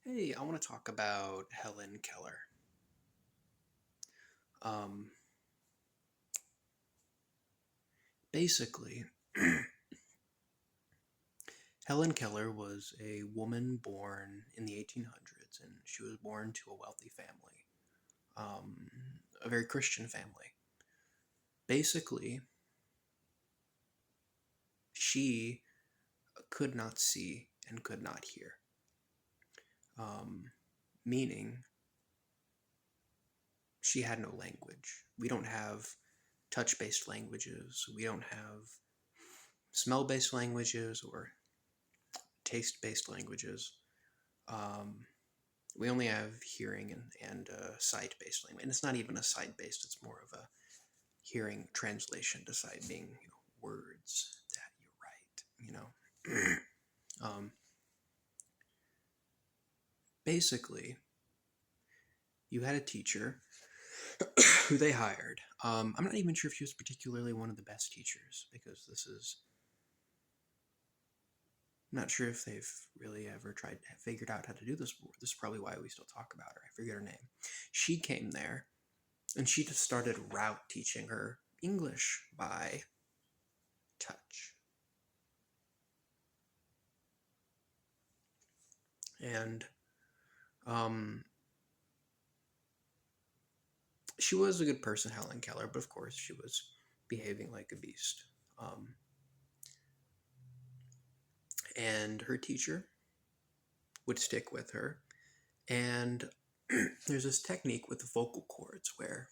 Hey, I want to talk about Helen Keller. Um, Basically, Helen Keller was a woman born in the 1800s, and she was born to a wealthy family, um, a very Christian family. Basically, she could not see and could not hear, um, meaning she had no language. We don't have touch based languages, we don't have smell based languages or taste based languages. Um, we only have hearing and sight based language, and it's not even a sight based. It's more of a hearing translation to sight, being words that you write. um, Basically, you had a teacher who they hired. I'm not even sure if she was particularly one of the best teachers because this is. I'm not sure if they've really ever tried figured out how to do this before. This is probably why we still talk about her. I forget her name. She came there and she just started route teaching her English by touch. And um, she was a good person, Helen Keller, but of course she was behaving like a beast. Um, and her teacher would stick with her. And there's this technique with the vocal cords where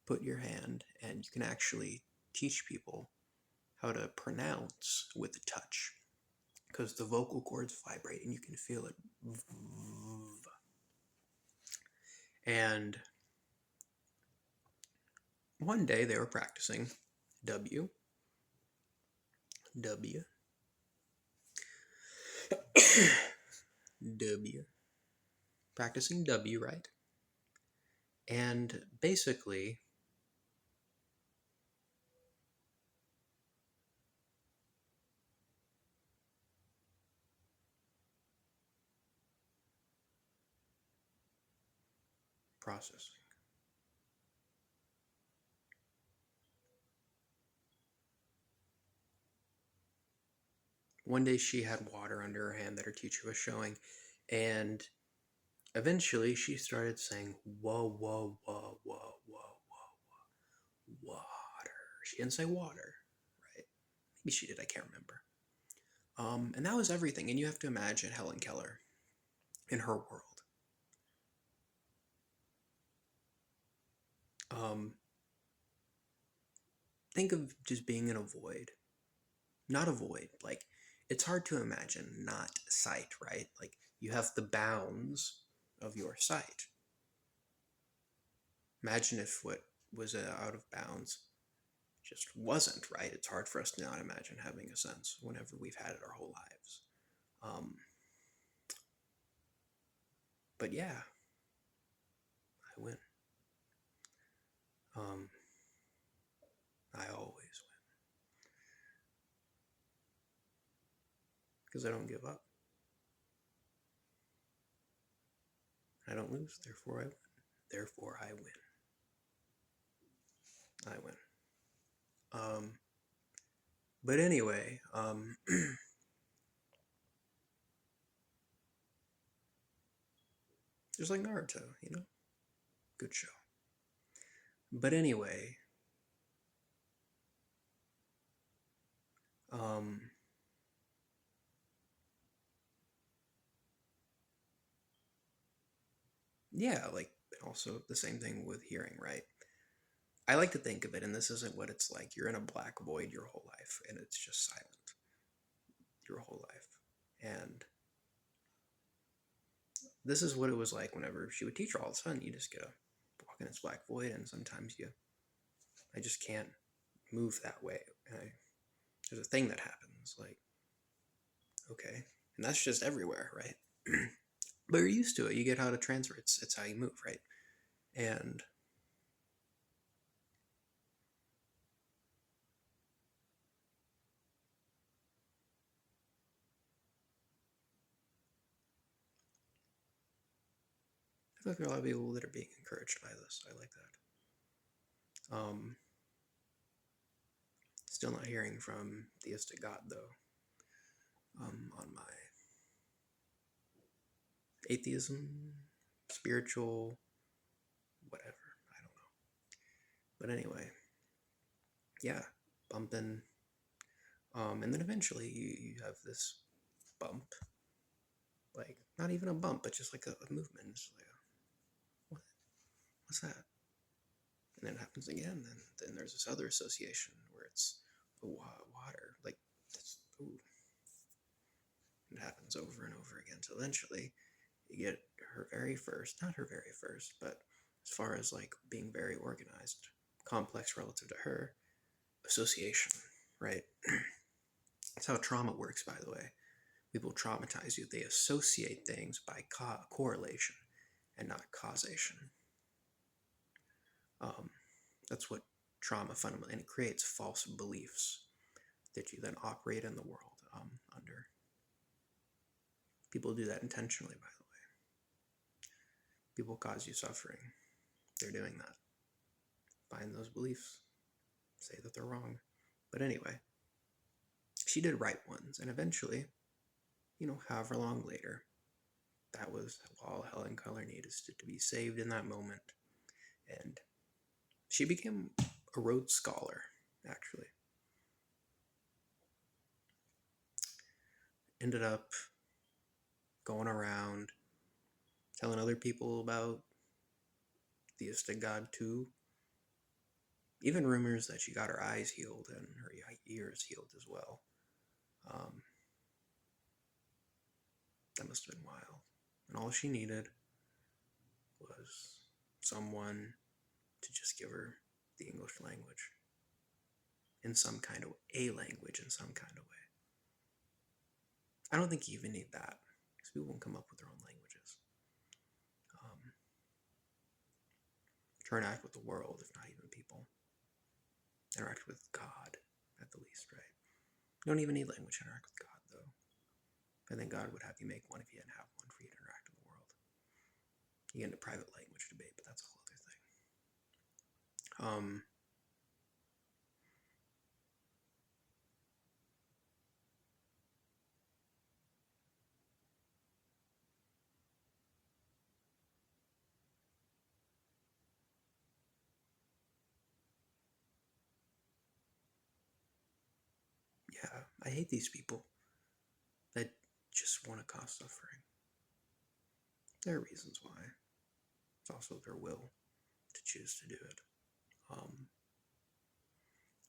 put your hand and you can actually teach people how to pronounce with the touch because the vocal cords vibrate and you can feel it. And one day they were practicing W, W, W, practicing W, right? And basically, processing. One day she had water under her hand that her teacher was showing, and eventually she started saying, whoa, whoa, whoa, whoa, whoa, whoa, water. She didn't say water, right? Maybe she did, I can't remember. And that was everything. And you have to imagine Helen Keller in her world. Um, think of just being in a void. Not a void. Like, it's hard to imagine not sight, right? Like, you have the bounds of your sight. Imagine if what was out of bounds just wasn't, right? It's hard for us to not imagine having a sense whenever we've had it our whole lives. Um, but yeah, I win. Um, I always win because I don't give up. I don't lose, therefore I win. Therefore I win. I win. Um, but anyway, just like Naruto. Good show. But anyway, um, yeah, like also the same thing with hearing, right? I like to think of it, and this isn't what it's like. You're in a black void your whole life, and it's just silent your whole life. And this is what it was like whenever she would teach her. All of a sudden, you just get a walk in this black void, and sometimes I just can't move that way. There's a thing that happens, like, okay, and that's just everywhere, right? But you're used to it. You get how to transfer. It's how you move, right? And feel like there are a lot of people that are being encouraged by this. I like that. Still not hearing from theistic God though. On my atheism, spiritual, whatever. I don't know. But anyway, yeah, bumping. And then eventually you have this bump. Like, not even a bump, but just like a movement. It's like, what? What's that? And then it happens again. And then there's this other association where it's water. Like, ooh. It happens over and over again. So eventually you get her very first, not her very first, but as far as like being very organized, complex relative to her, association, right? That's how trauma works, by the way. People traumatize you. They associate things by correlation and not causation. That's what trauma fundamentally, and it creates false beliefs that you then operate in the world under. People do that intentionally, by the way. People cause you suffering. They're doing that. Find those beliefs. Say that they're wrong. But anyway, she did right ones, and eventually, however long later, that was all Helen Keller needed to be saved in that moment. And she became a Rhodes Scholar, actually. Ended up going around telling other people about theistic God too. Even rumors that she got her eyes healed and her ears healed as well. That must have been wild. And all she needed was someone to just give her the English language in some kind of a language in some kind of way. I don't think you even need that because people won't come up with their own languages. Interact with the world, if not even people. Interact with God, at the least, right? You don't even need language to interact with God, though. I think God would have you make one if you didn't have one for you to interact with the world. You get into private language debate, but that's a whole other thing. Yeah, I hate these people that just want to cause suffering. There are reasons why. It's also their will to choose to do it.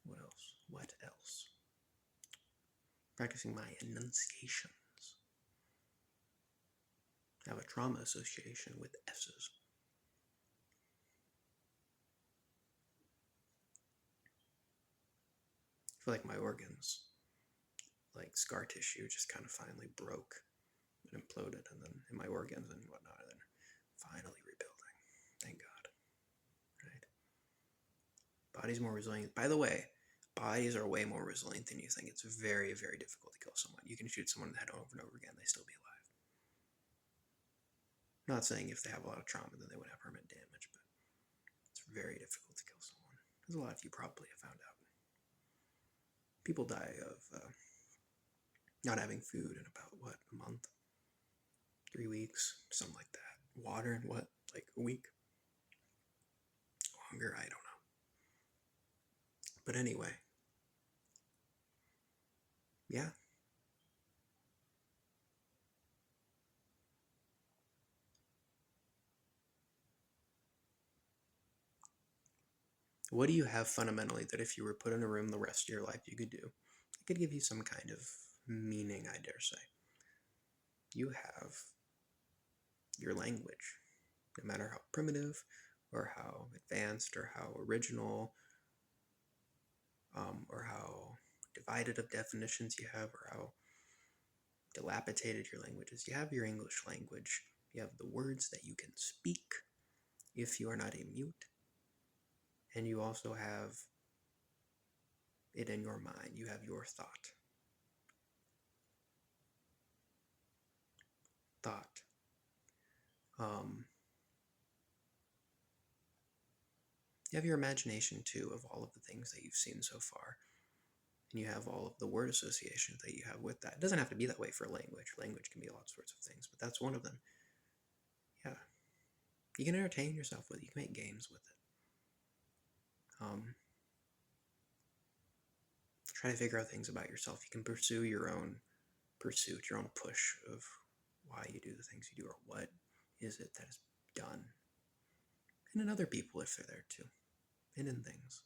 What else? What else? Practicing my enunciations. I have a trauma association with S's. I feel like my organs, like scar tissue, just kind of finally broke and imploded, and then in my organs and whatnot, and then finally rebuilding. Thank God. Right? Body's more resilient. By the way, bodies are way more resilient than you think. It's very, very difficult to kill someone. You can shoot someone in the head over and over again, they still be alive. I'm not saying if they have a lot of trauma, then they would have permanent damage, but it's very difficult to kill someone. As a lot of you probably have found out. People die of not having food in about, a month? 3 weeks? Something like that. Water in like a week? Longer? I don't know. But anyway. Yeah. What do you have fundamentally that if you were put in a room the rest of your life you could do? It could give you some kind of meaning, I dare say. You have your language, no matter how primitive or how advanced or how original or how divided of definitions you have or how dilapidated your language is. You have your English language. You have the words that you can speak if you are not a mute. And you also have it in your mind. You have your thought. You have your imagination too of all of the things that you've seen so far. And you have all of the word associations that you have with that. It doesn't have to be that way for language. Language can be all sorts of things, but that's one of them. Yeah. You can entertain yourself with it. You can make games with it. Try to figure out things about yourself. You can pursue your own pursuit, your own push of why you do the things you do, or what is it that is done. And in other people if they're there too. And in things.